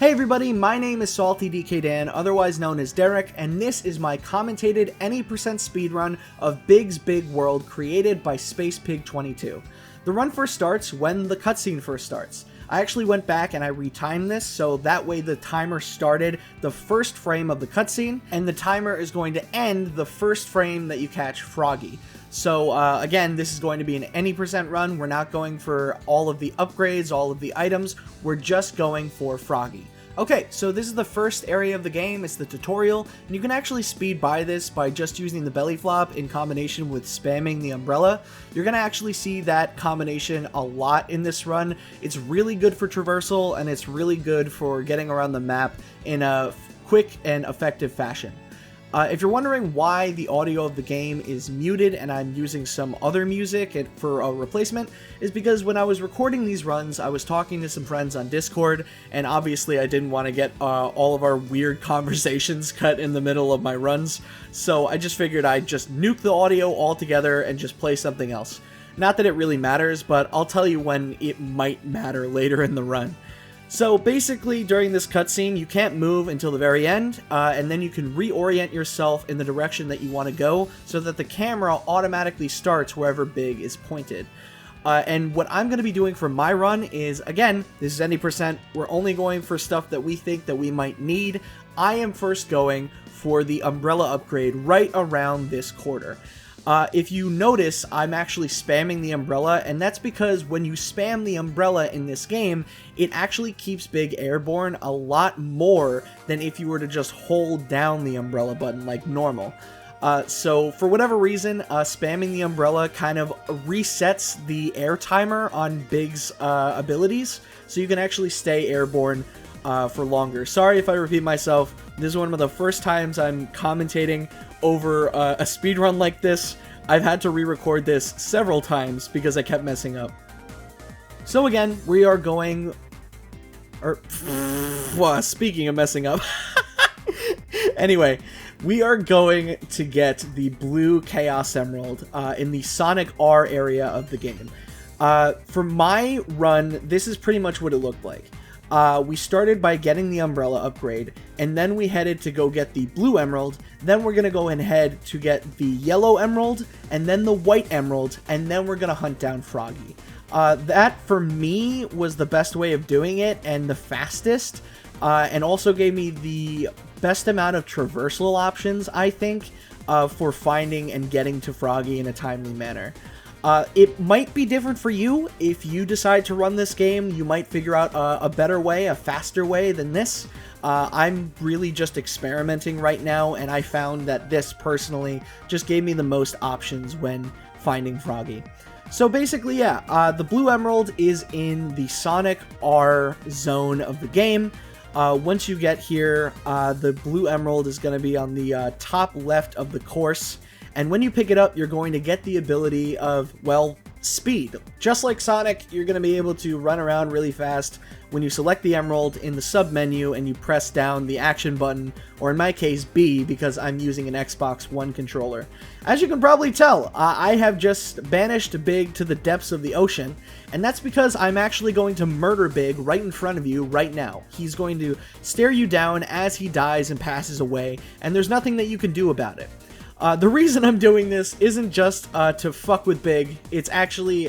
Hey everybody, my name is SaltyDKDan, otherwise known as Derek, and this is my commentated any percent speedrun of Big's Big World created by SpacePig22. The run first starts when the cutscene first starts. I actually went back and I retimed this, so that way the timer started the first frame of the cutscene, and the timer is going to end the first frame that you catch Froggy. So again, this is going to be an any percent run. We're not going for all of the upgrades, all of the items. We're just going for Froggy. Okay, so this is the first area of the game. It's the tutorial, and you can actually speed by this by just using the belly flop in combination with spamming the umbrella. You're going to actually see that combination a lot in this run. It's really good for traversal, and it's really good for getting around the map in a quick and effective fashion. If you're wondering why the audio of the game is muted and I'm using some other music for a replacement, is because when I was recording these runs, I was talking to some friends on Discord, and obviously I didn't want to get all of our weird conversations cut in the middle of my runs, so I just figured I'd just nuke the audio altogether and just play something else. Not that it really matters, but I'll tell you when it might matter later in the run. So basically, during this cutscene, you can't move until the very end, and then you can reorient yourself in the direction that you want to go so that the camera automatically starts wherever Big is pointed. And what I'm going to be doing for my run is, again, this is any percent, we're only going for stuff that we think that we might need. I am first going for the umbrella upgrade right around this quarter. If you notice, I'm actually spamming the umbrella, and that's because when you spam the umbrella in this game, it actually keeps Big airborne a lot more than if you were to just hold down the umbrella button like normal. So for whatever reason, spamming the umbrella kind of resets the air timer on Big's abilities, so you can actually stay airborne for longer. Sorry if I repeat myself. This is one of the first times I'm commentating over a speedrun like this. I've had to re-record this several times because I kept messing up. So again, we are going... speaking of messing up... Anyway, we are going to get the blue Chaos Emerald in the Sonic R area of the game. For my run, this is pretty much what it looked like. We started by getting the umbrella upgrade, and then we headed to go get the blue emerald. Then we're going to go ahead to get the yellow emerald, and then the white emerald, and then we're going to hunt down Froggy. That, for me, was the best way of doing it, and the fastest, and also gave me the best amount of traversal options, I think, for finding and getting to Froggy in a timely manner. It might be different for you. If you decide to run this game, you might figure out a better way, a faster way than this. I'm really just experimenting right now, and I found that this personally just gave me the most options when finding Froggy. So basically, yeah, the blue emerald is in the Sonic R zone of the game. Once you get here, the blue emerald is going to be on the top left of the course. And when you pick it up, you're going to get the ability of, well, speed. Just like Sonic, you're going to be able to run around really fast when you select the emerald in the sub-menu and you press down the action button, or in my case, B, because I'm using an Xbox One controller. As you can probably tell, I have just banished Big to the depths of the ocean, and that's because I'm actually going to murder Big right in front of you right now. He's going to stare you down as he dies and passes away, and there's nothing that you can do about it. The reason I'm doing this isn't just to fuck with Big, it's actually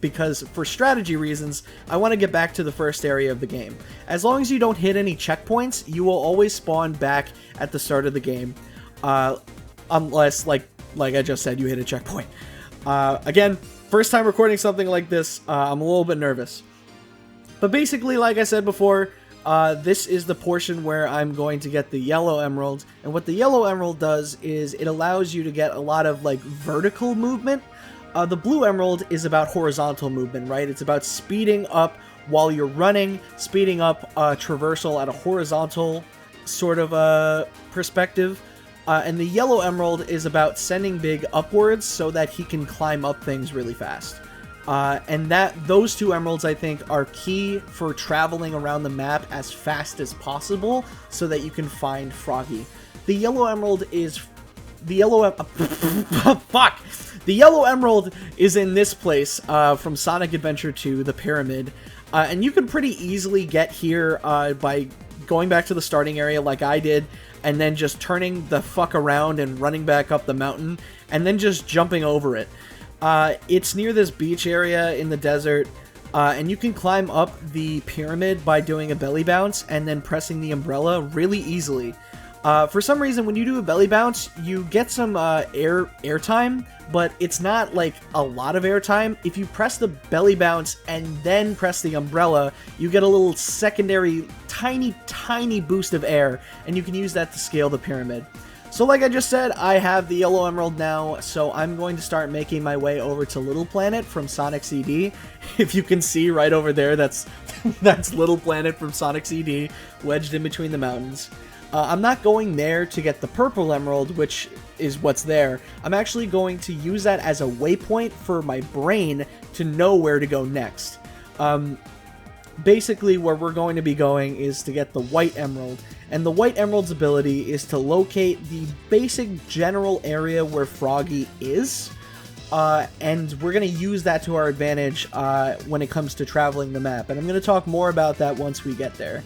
because for strategy reasons, I want to get back to the first area of the game. As long as you don't hit any checkpoints, you will always spawn back at the start of the game, unless, like I just said, you hit a checkpoint. Again, first time recording something like this, I'm a little bit nervous. But basically, like I said before, this is the portion where I'm going to get the yellow emerald, and what the yellow emerald does is it allows you to get a lot of like vertical movement. The blue emerald is about horizontal movement, right? It's about speeding up while you're running, speeding up traversal at a horizontal sort of perspective. And the yellow emerald is about sending Big upwards so that he can climb up things really fast. And those two emeralds, I think, are key for traveling around the map as fast as possible so that you can find Froggy. The yellow emerald is... The yellow emerald is in this place from Sonic Adventure 2, the Pyramid. And you can pretty easily get here by going back to the starting area like I did, and then just turning the fuck around and running back up the mountain, and then just jumping over it. It's near this beach area in the desert, and you can climb up the pyramid by doing a belly bounce and then pressing the umbrella really easily. For some reason, when you do a belly bounce, you get some air time, but it's not like a lot of air time. If you press the belly bounce and then press the umbrella, you get a little secondary tiny boost of air, and you can use that to scale the pyramid. So like I just said, I have the yellow emerald now, so I'm going to start making my way over to Little Planet from Sonic CD. If you can see right over there, that's Little Planet from Sonic CD, wedged in between the mountains. I'm not going there to get the purple emerald, which is what's there. I'm actually going to use that as a waypoint for my brain to know where to go next. Basically, where we're going to be going is to get the white emerald, and the white emerald's ability is to locate the basic general area where Froggy is, and we're going to use that to our advantage when it comes to traveling the map, and I'm going to talk more about that once we get there.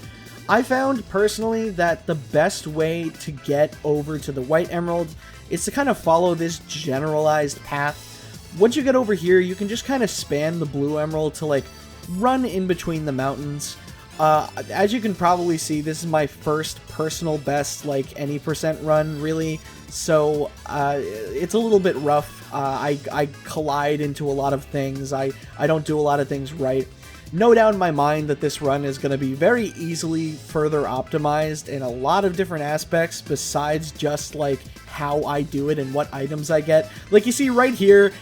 I found, personally, that the best way to get over to the white emerald is to kind of follow this generalized path. Once you get over here, you can just kind of span the blue emerald to, like, run in between the mountains. As you can probably see, this is my first personal best, like, any percent run, really, so it's a little bit rough. I collide into a lot of things. I don't do a lot of things right. No doubt in my mind that this run is going to be very easily further optimized in a lot of different aspects besides just, like, how I do it and what items I get. Like, you see right here,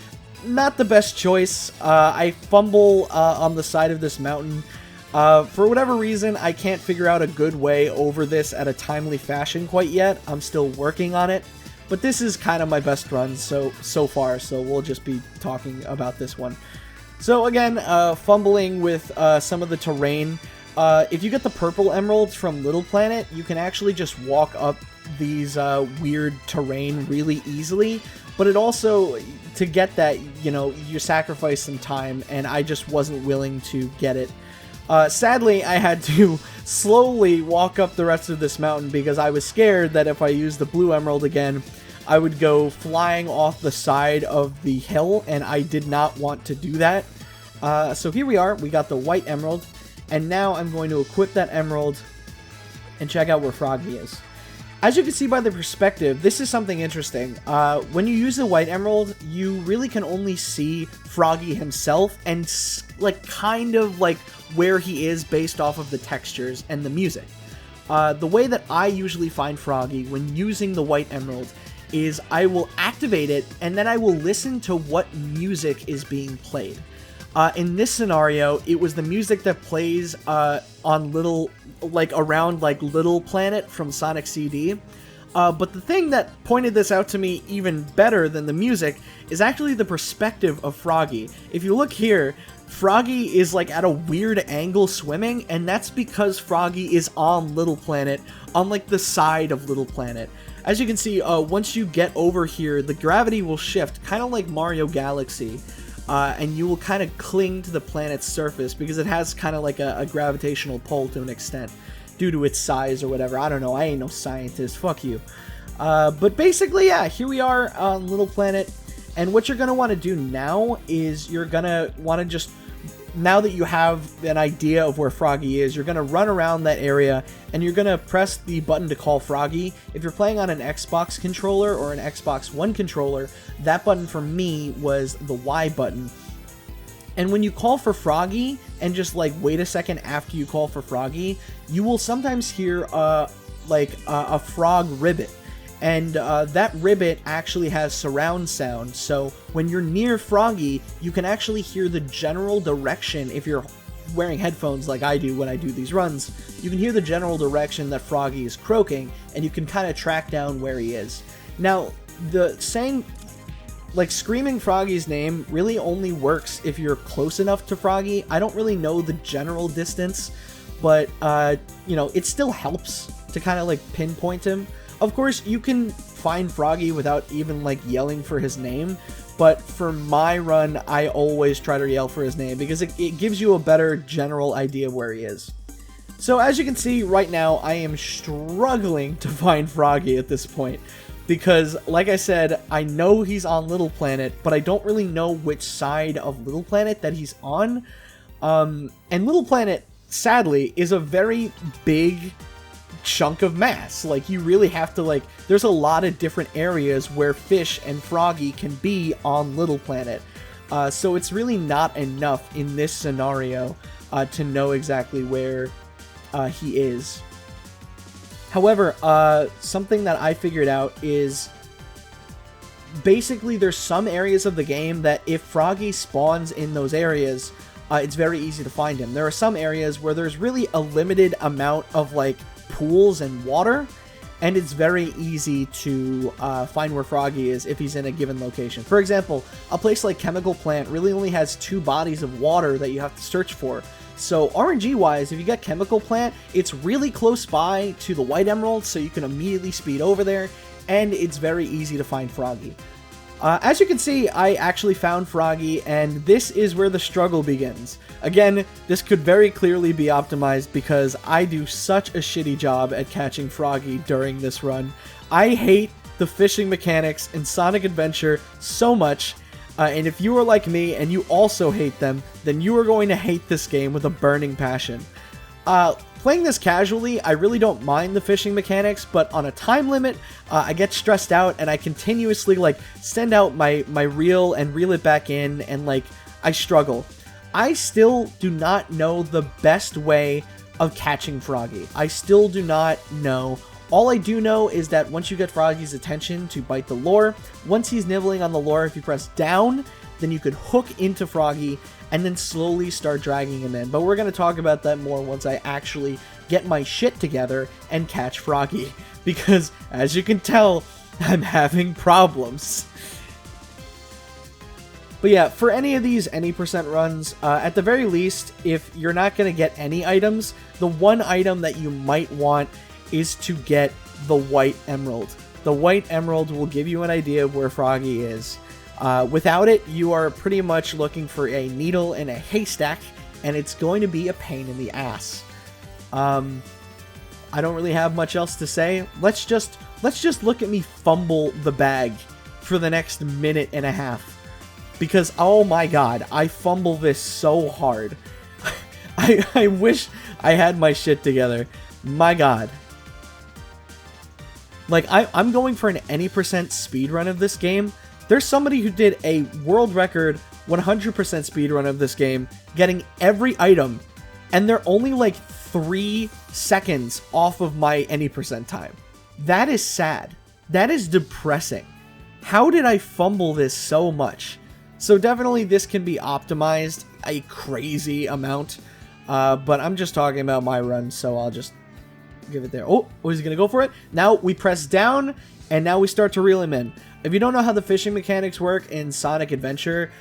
not the best choice. I fumble on the side of this mountain. For whatever reason, I can't figure out a good way over this at a timely fashion quite yet. I'm still working on it. But this is kind of my best run so far, so we'll just be talking about this one. So again, fumbling with some of the terrain. If you get the purple emeralds from Little Planet, you can actually just walk up these weird terrain really easily. But it also, to get that, you know, you sacrifice some time, and I just wasn't willing to get it. Sadly, I had to slowly walk up the rest of this mountain because I was scared that if I used the blue emerald again, I would go flying off the side of the hill, and I did not want to do that. So here we are, we got the white emerald, and now I'm going to equip that emerald and check out where Froggy is. As you can see by the perspective, this is something interesting. When you use the white emerald, you really can only see Froggy himself and, like, kind of like where he is based off of the textures and the music. The way that I usually find Froggy when using the white emerald is I will activate it, and then I will listen to what music is being played. In this scenario, it was the music that plays on around Little Planet from Sonic CD. But the thing that pointed this out to me even better than the music is actually the perspective of Froggy. If you look here, Froggy is like at a weird angle swimming, and that's because Froggy is on Little Planet, on like the side of Little Planet. As you can see, once you get over here, the gravity will shift, kind of like Mario Galaxy. And you will kind of cling to the planet's surface because it has kind of like a gravitational pull to an extent due to its size or whatever. I don't know. I ain't no scientist. Fuck you. But basically, yeah, here we are on Little Planet. And what you're going to want to do now is you're going to want to just, now that you have an idea of where Froggy is, you're going to run around that area and you're going to press the button to call Froggy. If you're playing on an Xbox controller or an Xbox One controller, that button for me was the Y button. And when you call for Froggy and just like wait a second after you call for Froggy, you will sometimes hear a frog ribbit. And that ribbit actually has surround sound, so when you're near Froggy, you can actually hear the general direction. If you're wearing headphones like I do when I do these runs, you can hear the general direction that Froggy is croaking, and you can kind of track down where he is. Now, the saying, like, screaming Froggy's name really only works if you're close enough to Froggy. I don't really know the general distance, but, you know, it still helps to kind of, like, pinpoint him. Of course, you can find Froggy without even, like, yelling for his name, but for my run, I always try to yell for his name because it gives you a better general idea of where he is. So as you can see right now, I am struggling to find Froggy at this point. Because, like I said, I know he's on Little Planet, but I don't really know which side of Little Planet that he's on. And Little Planet, sadly, is a very big chunk of mass. Like, you really have to, like, there's a lot of different areas where Fish and Froggy can be on Little Planet. So it's really not enough in this scenario to know exactly where he is. However, something that I figured out is basically there's some areas of the game that if Froggy spawns in those areas, it's very easy to find him. There are some areas where there's really a limited amount of like pools and water, and it's very easy to find where Froggy is if he's in a given location. For example, a place like Chemical Plant really only has 2 bodies of water that you have to search for. So RNG-wise, if you get Chemical Plant, it's really close by to the White Emerald, so you can immediately speed over there, and it's very easy to find Froggy. As you can see, I actually found Froggy, and this is where the struggle begins. Again, this could very clearly be optimized because I do such a shitty job at catching Froggy during this run. I hate the fishing mechanics in Sonic Adventure so much. And if you are like me and you also hate them, then you are going to hate this game with a burning passion. Playing this casually, I really don't mind the fishing mechanics, but on a time limit, I get stressed out and I continuously like send out my reel and reel it back in, and like I struggle. I still do not know the best way of catching Froggy. I still do not know. All I do know is that once you get Froggy's attention to bite the lure, once he's nibbling on the lure, if you press down, then you could hook into Froggy and then slowly start dragging him in. But we're going to talk about that more once I actually get my shit together and catch Froggy. Because, as you can tell, I'm having problems. But yeah, for any of these any percent runs, at the very least, if you're not going to get any items, the one item that you might want is to get the White Emerald. The White Emerald will give you an idea of where Froggy is. Without it, you are pretty much looking for a needle in a haystack, and it's going to be a pain in the ass. I don't really have much else to say. Let's just look at me fumble the bag for the next minute and a half. Because, oh my god, I fumble this so hard. I wish I had my shit together. My god. Like, I'm going for an any percent speedrun of this game. There's somebody who did a world record 100% speedrun of this game, getting every item, and they're only like 3 seconds off of my any percent time. That is sad. That is depressing. How did I fumble this so much? So definitely this can be optimized a crazy amount, but I'm just talking about my run, so I'll just give it there. Oh, he's gonna go for it. Now we press down, and now we start to reel him in. If you don't know how the fishing mechanics work in Sonic Adventure,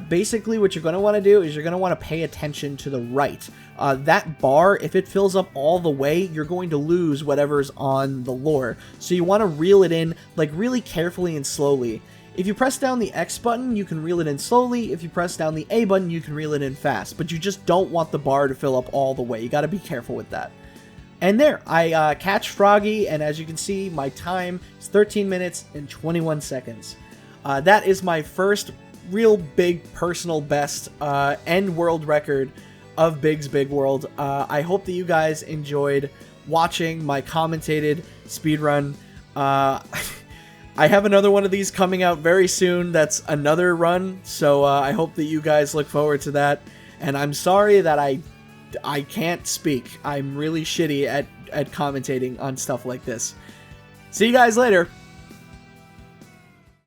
basically what you're going to want to do is you're going to want to pay attention to the right. That bar, if it fills up all the way, you're going to lose whatever's on the lure. So you want to reel it in, like, really carefully and slowly. If you press down the X button, you can reel it in slowly. If you press down the A button, you can reel it in fast. But you just don't want the bar to fill up all the way. You got to be careful with that. And there, I catch Froggy, and as you can see, my time is 13 minutes and 21 seconds. That is my first real big personal best and world record of Big's Big World. I hope that you guys enjoyed watching my commentated speedrun. I have another one of these coming out very soon. That's another run, so I hope that you guys look forward to that. And I'm sorry that I can't speak. I'm really shitty at commentating on stuff like this. See you guys later.